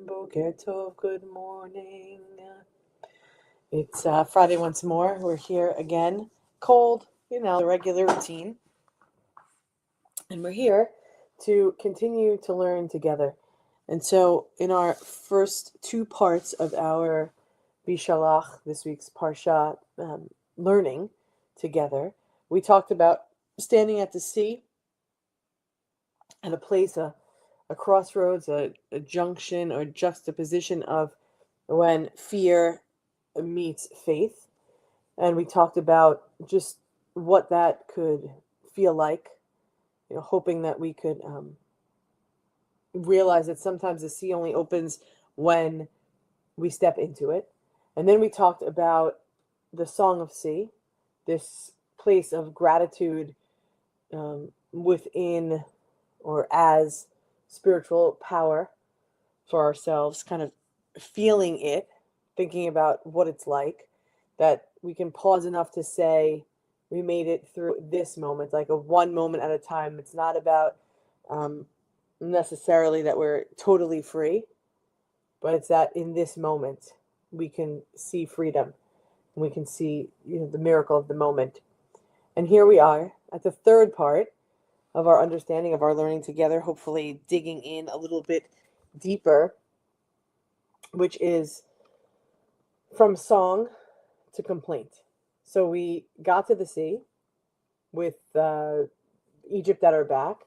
Boker Tov, good morning. It's Friday once more. We're here again. Cold, the regular routine. And we're here to continue to learn together. And so in our first two parts of our Bishalach, this week's Parsha, learning together, we talked about standing at the sea at a place, a crossroads, a junction or juxtaposition of when fear meets faith. And we talked about just what that could feel like, hoping that we could realize that sometimes the sea only opens when we step into it. And then we talked about the Song of Sea, this place of gratitude within or as spiritual power for ourselves, kind of feeling it, thinking about what it's like, that we can pause enough to say we made it through this moment, like a one moment at a time. It's not about necessarily that we're totally free, but it's that in this moment we can see freedom. We can see the miracle of the moment. And here we are at the third part of our understanding of our learning together, hopefully digging in a little bit deeper, which is from song to complaint. So we got to the sea with Egypt at our back.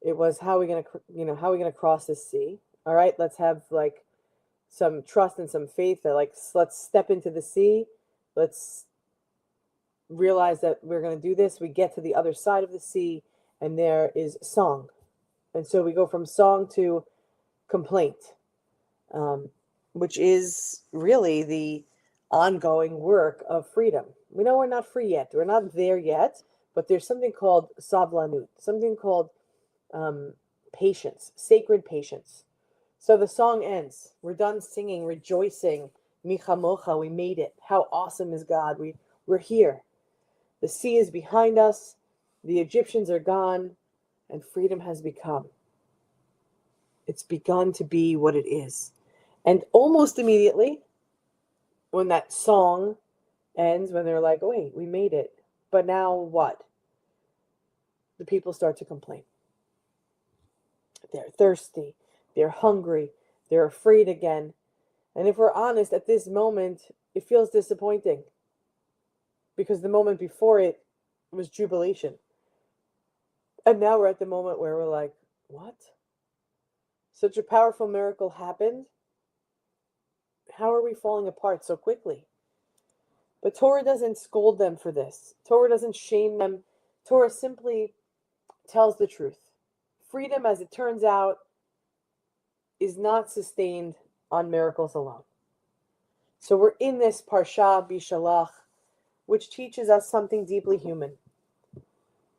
It was how are we gonna cross this sea? All right, let's have like some trust and some faith that let's step into the sea. Let's realize that we're gonna do this. We get to the other side of the sea, and there is song. And so we go from song to complaint, which is really the ongoing work of freedom. We know we're not free yet. We're not there yet, but there's something called savlanut, something called patience, sacred patience. So the song ends. We're done singing, rejoicing. Michamocha, we made it. How awesome is God? We're here. The sea is behind us. The Egyptians are gone, and freedom has become. It's begun to be what it is. And almost immediately, when that song ends, when they're like, oh, wait, we made it. But now what? The people start to complain. They're thirsty. They're hungry. They're afraid again. And if we're honest, at this moment, it feels disappointing. Because the moment before it was jubilation. And now we're at the moment where we're like, what? Such a powerful miracle happened. How are we falling apart so quickly? But Torah doesn't scold them for this. Torah doesn't shame them. Torah simply tells the truth. Freedom, as it turns out, is not sustained on miracles alone. So we're in this Parsha Bishalach, which teaches us something deeply human.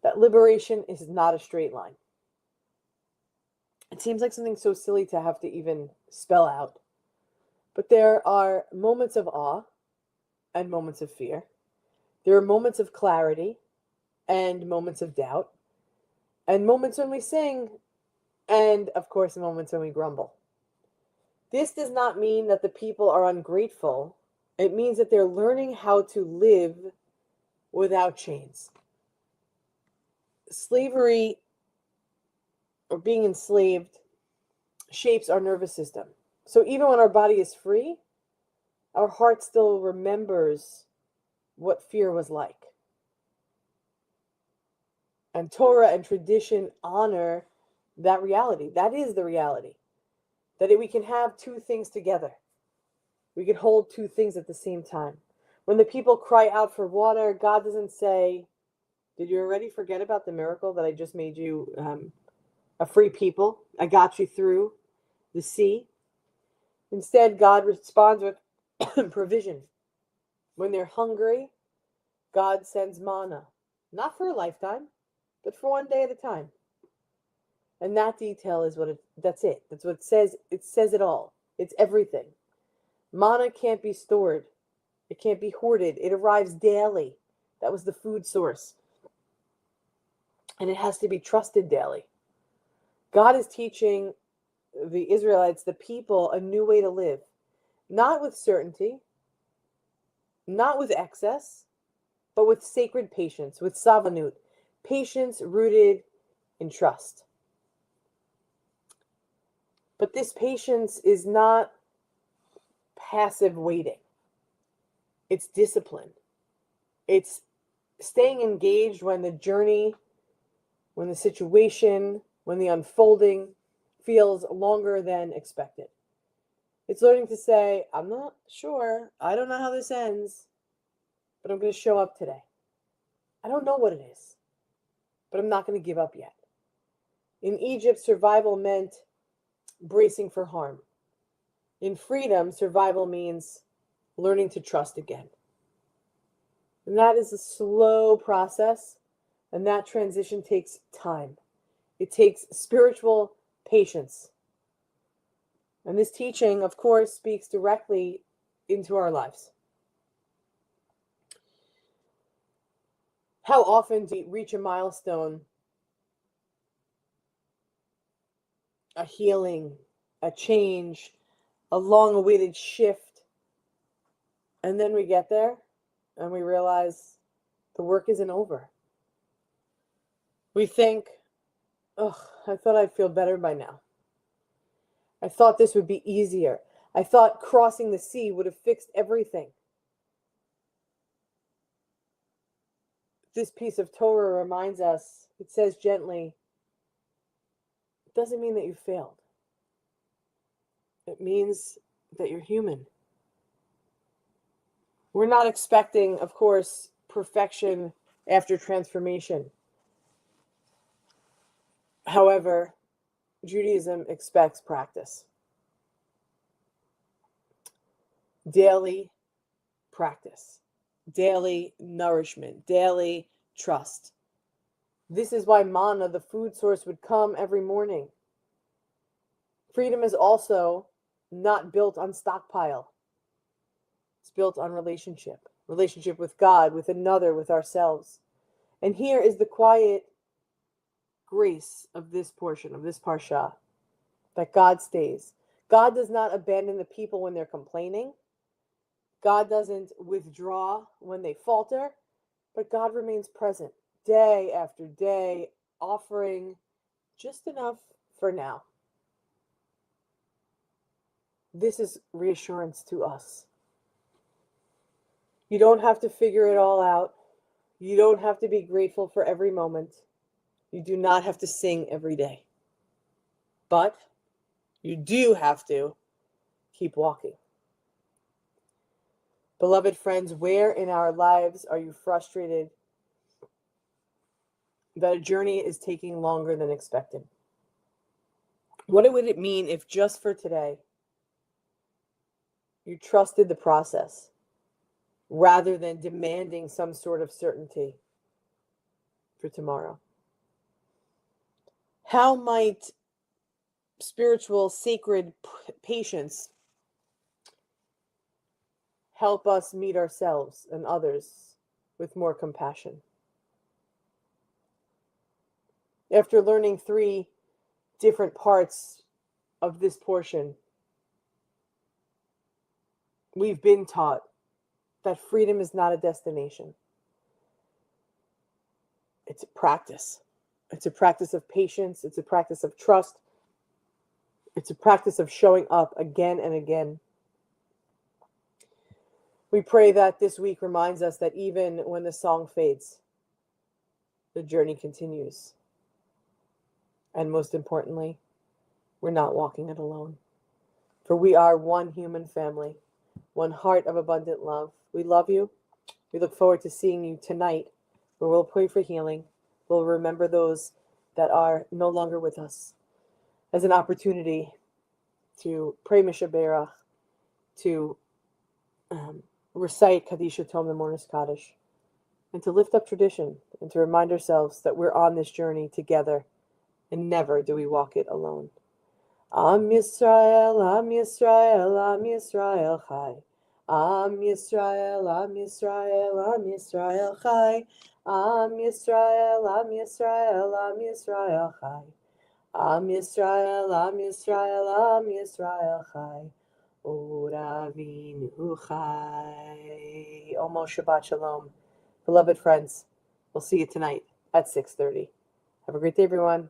That liberation is not a straight line. It seems like something so silly to have to even spell out. But there are moments of awe and moments of fear. There are moments of clarity and moments of doubt. And moments when we sing and, of course, moments when we grumble. This does not mean that the people are ungrateful. It means that they're learning how to live without chains. Slavery, or being enslaved, shapes our nervous system. So even when our body is free, our heart still remembers what fear was like. And Torah and tradition honor that reality. That is the reality. That we can have two things together. We can hold two things at the same time. When the people cry out for water, God doesn't say, did you already forget about the miracle that I just made you a free people? I got you through the sea. Instead, God responds with provision. When they're hungry, God sends manna, not for a lifetime, but for one day at a time. And that detail is that's it. That's what it says. It says it all. It's everything. Manna can't be stored. It can't be hoarded. It arrives daily. That was the food source. And it has to be trusted daily. God is teaching the Israelites, the people, a new way to live. Not with certainty, not with excess, but with sacred patience, with savanut, patience rooted in trust. But this patience is not passive waiting. It's discipline. It's staying engaged when the journey, when the situation, when the unfolding feels longer than expected. It's learning to say, I'm not sure. I don't know how this ends, but I'm going to show up today. I don't know what it is, but I'm not going to give up yet. In Egypt, survival meant bracing for harm. In freedom, survival means learning to trust again. And that is a slow process, and that transition takes time. It takes spiritual patience. And this teaching, of course, speaks directly into our lives. How often do you reach a milestone, a healing, a change, a long-awaited shift, and then we get there and we realize the work isn't over. We think, oh, I thought I'd feel better by now. I thought this would be easier. I thought crossing the sea would have fixed everything. This piece of Torah reminds us, it says gently, it doesn't mean that you failed. It means that you're human. We're not expecting, of course, perfection after transformation. However, Judaism expects practice. Daily practice. Daily nourishment. Daily trust. This is why manna, the food source, would come every morning. Freedom is also not built on stockpile. It's built on relationship. Relationship with God, with another, with ourselves. And here is the quiet grace of this portion, of this parsha, that God stays. God does not abandon the people when they're complaining. God doesn't withdraw when they falter, but God remains present day after day, offering just enough for now. This is reassurance to us. You don't have to figure it all out. You don't have to be grateful for every moment. You do not have to sing every day. But you do have to keep walking. Beloved friends, where in our lives are you frustrated that a journey is taking longer than expected? What would it mean if just for today you trusted the process rather than demanding some sort of certainty for tomorrow? How might spiritual, sacred patience help us meet ourselves and others with more compassion? After learning 3 different parts of this portion, we've been taught that freedom is not a destination. It's a practice. It's a practice of patience. It's a practice of trust. It's a practice of showing up again and again. We pray that this week reminds us that even when the song fades, the journey continues. And most importantly, we're not walking it alone. For we are one human family, one heart of abundant love. We love you. We look forward to seeing you tonight, where we'll pray for healing. We'll remember those that are no longer with us as an opportunity to pray Misha Berach, to recite Kadisha Tov, the Mourner's Kaddish, and to lift up tradition and to remind ourselves that we're on this journey together and never do we walk it alone. Am Yisrael, Am Yisrael, Am Yisrael Chai. Am Yisrael, Am Yisrael, Am Yisrael Chai. Am Yisrael, Am Yisrael, Am Yisrael Chai. Am Yisrael, Am Yisrael, Am Yisrael Chai. Ora Avinu Chai. Omo Shabbat Shalom. Beloved friends, we'll see you tonight at 6:30. Have a great day, everyone.